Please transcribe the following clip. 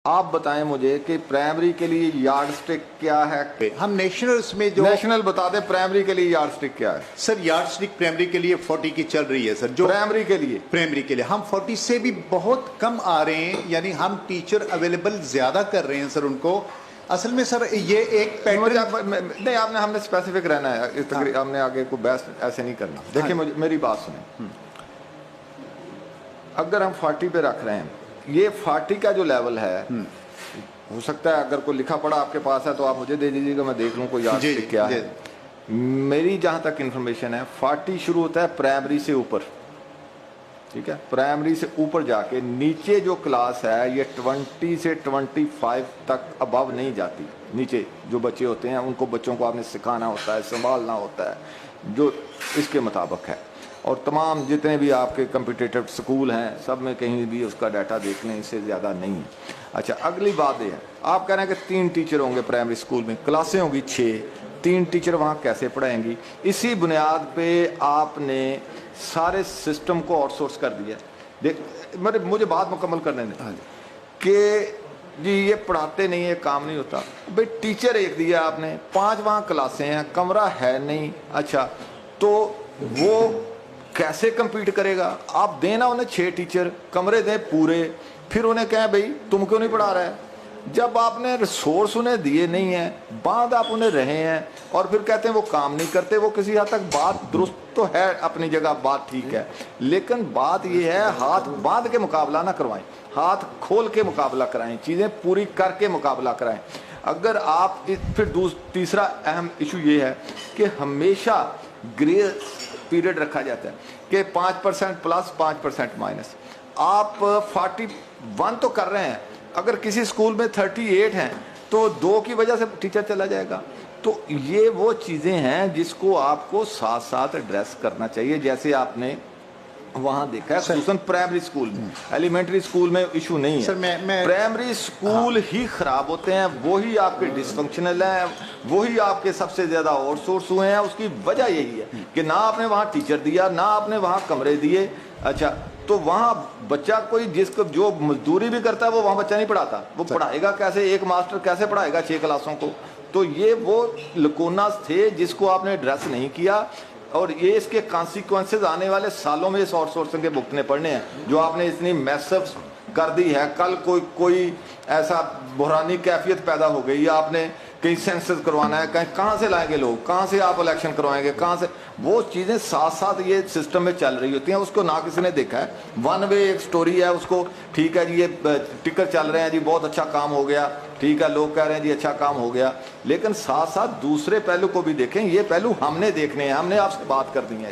آپ بتائیں مجھے کہ پرائمری کے لیے یارڈ سٹک کیا ہے؟ ہم نیشنلز میں جو نیشنل بتا دیں پرائمری کے لیے یارڈ سٹک کیا ہے؟ سر یارڈ سٹک پرائمری کے لیے 40 کی چل رہی ہے سر، جو پرائمری کے لیے ہم 40 سے بھی بہت کم آ رہے ہیں، یعنی ہم ٹیچر اویلیبل زیادہ کر رہے ہیں سر ان کو۔ اصل میں سر یہ ایک پیٹرن نہیں، آپ نے ہم نے اسپیسیفک رہنا ہے، ہم نے آگے کوئی بحث ایسے نہیں کرنا۔ دیکھیں میری بات سنیں، اگر ہم 40 پہ رکھ رہے ہیں، یہ 40 کا جو لیول ہے، ہو سکتا ہے اگر کوئی لکھا پڑا آپ کے پاس ہے تو آپ مجھے دے دیجیے گا، میں دیکھ لوں کوئی یارڈ سٹک کیا ہے۔ میری جہاں تک انفارمیشن ہے 40 شروع ہوتا ہے پرائمری سے اوپر، ٹھیک ہے؟ پرائمری سے اوپر جا کے نیچے جو کلاس ہے یہ 20 سے 25 تک ابو نہیں جاتی۔ نیچے جو بچے ہوتے ہیں ان کو بچوں کو آپ نے سکھانا ہوتا ہے، سنبھالنا ہوتا ہے، جو اس کے مطابق ہے۔ اور تمام جتنے بھی آپ کے کمپیٹیٹو سکول ہیں سب میں کہیں بھی اس کا ڈیٹا دیکھ لیں، اس سے زیادہ نہیں ہے۔ اچھا، اگلی بات یہ ہے، آپ کہہ رہے ہیں کہ 3 ٹیچر ہوں گے پرائمری اسکول میں، کلاسیں ہوں گی 6، 3 ٹیچر وہاں کیسے پڑھائیں گی؟ اسی بنیاد پہ آپ نے سارے سسٹم کو آؤٹ سورس کر دیا۔ مجھے بات مکمل کرنے دیں کہ جی یہ پڑھاتے نہیں ہے، کام نہیں ہوتا۔ بھئی ٹیچر ایک دیا آپ نے، 5 وہاں کلاسیں ہیں، کمرہ ہے نہیں۔ اچھا، تو وہ کیسے کمپیٹ کرے گا؟ آپ دینا انہیں 6 ٹیچر، کمرے دیں پورے، پھر انہیں کہیں بھئی تم کیوں نہیں پڑھا رہا ہے؟ جب آپ نے ریسورس انہیں دیے نہیں ہیں، باندھ آپ انہیں رہے ہیں، اور پھر کہتے ہیں وہ کام نہیں کرتے۔ وہ کسی حد تک بات درست تو ہے، اپنی جگہ بات ٹھیک ہے، لیکن بات یہ ہے ہاتھ باندھ کے مقابلہ نہ کروائیں، ہاتھ کھول کے مقابلہ کرائیں، چیزیں پوری کر کے مقابلہ کرائیں۔ اگر آپ پھر تیسرا اہم ایشو یہ ہے کہ ہمیشہ گریس پیریڈ رکھا جاتا ہے کہ 5% پلس 5% مائنس۔ آپ 41 تو کر رہے ہیں، اگر کسی اسکول میں 38 ہیں تو 2 کی وجہ سے ٹیچر چلا جائے گا۔ تو یہ وہ چیزیں ہیں جس کو آپ کو ساتھ ساتھ ایڈریس کرنا چاہیے، جیسے آپ نے وہاں دیکھا ہے، خصوصاً پرائمری اسکول میں۔ ایلیمنٹری اسکول میں ایشو نہیں ہے، پرائمری اسکول ہی خراب ہوتے ہیں، وہی آپ کے ڈس فنکشنل ہیں، وہی آپ کے سب سے زیادہ آؤٹ سورس ہوئے ہیں۔ اس کی وجہ یہی ہے کہ نہ آپ نے وہاں ٹیچر دیا، نہ آپ نے وہاں کمرے دیے۔ اچھا، تو وہاں بچہ کوئی جو مزدوری بھی کرتا ہے وہ وہاں بچہ نہیں پڑھاتا، وہ پڑھائے گا کیسے؟ ایک ماسٹر کیسے پڑھائے گا 6 کلاسوں کو؟ تو یہ وہ لکوناز تھے جس کو آپ نے ایڈریس نہیں کیا، اور یہ اس کے کانسیکوینسز آنے والے سالوں میں اس آؤٹ سورسنگ کے بھگتنے پڑنے ہیں، جو آپ نے اتنی میسو کر دی ہے۔ کل کوئی ایسا بحرانی کیفیت پیدا ہو گئی، آپ نے کہیں سینسس کروانا ہے، کہاں سے لائیں گے لوگ، کہاں سے آپ الیکشن کروائیں گے، کہاں سے؟ وہ چیزیں ساتھ ساتھ یہ سسٹم میں چل رہی ہوتی ہیں، اس کو نہ کسی نے دیکھا ہے۔ ون وے ایک سٹوری ہے، اس کو ٹھیک ہے جی یہ ٹکر چل رہے ہیں جی، بہت اچھا کام ہو گیا، ٹھیک ہے، لوگ کہہ رہے ہیں جی اچھا کام ہو گیا، لیکن ساتھ ساتھ دوسرے پہلو کو بھی دیکھیں۔ یہ پہلو ہم نے دیکھنے ہیں، ہم نے آپ سے بات کرنی ہے۔